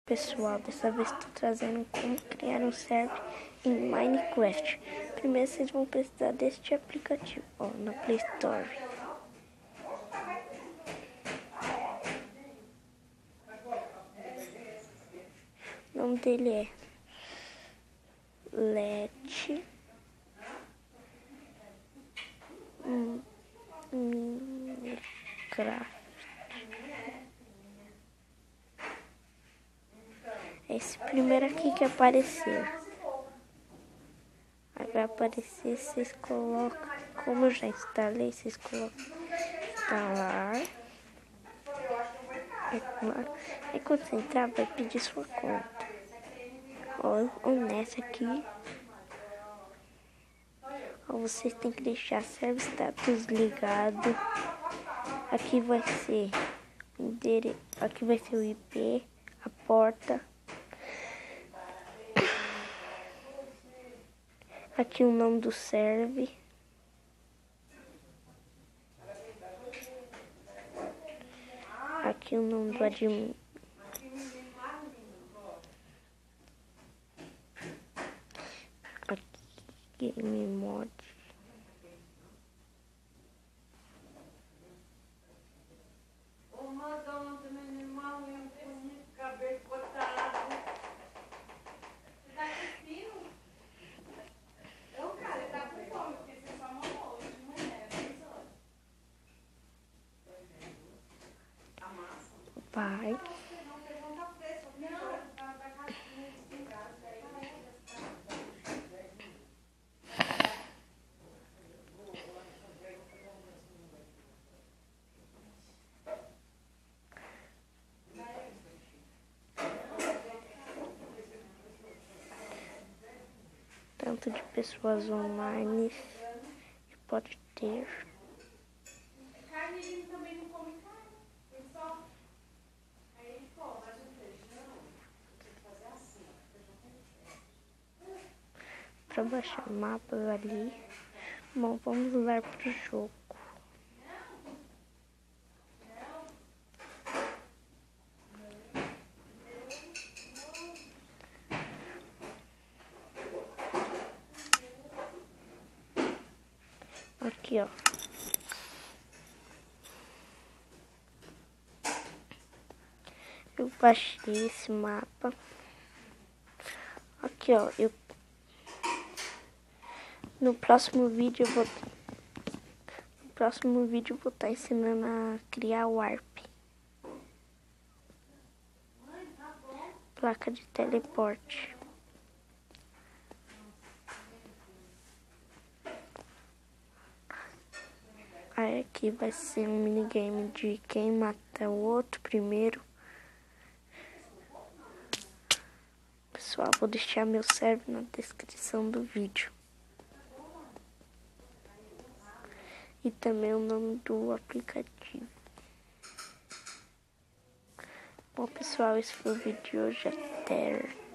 Pessoal, dessa vez estou trazendo como criar um server em Minecraft. Primeiro vocês vão precisar deste aplicativo, na Play Store. O nome dele é Let Minecraft. Esse primeiro aqui que apareceu. Aí vai aparecer, vocês colocam, como eu já instalei, vocês colocam instalar. Aí quando você entrar, vai pedir sua conta. Ou nessa aqui. Vocês têm que deixar server status ligado. Aqui vai ser o IP, a porta. Aqui o nome do server. Aqui o nome do admin. Aqui game mod. Vai. Tanto de pessoas online que pode ter. Para baixar mapas ali. Bom, vamos lá pro jogo. Aqui, ó. Eu baixei esse mapa. Aqui, ó. No próximo vídeo eu vou estar ensinando a criar Warp. Placa de teleporte. Aí aqui vai ser um minigame de quem mata o outro primeiro. Pessoal, vou deixar meu server na descrição do vídeo. E também o nome do aplicativo. Bom, pessoal, esse foi o vídeo de hoje. Até.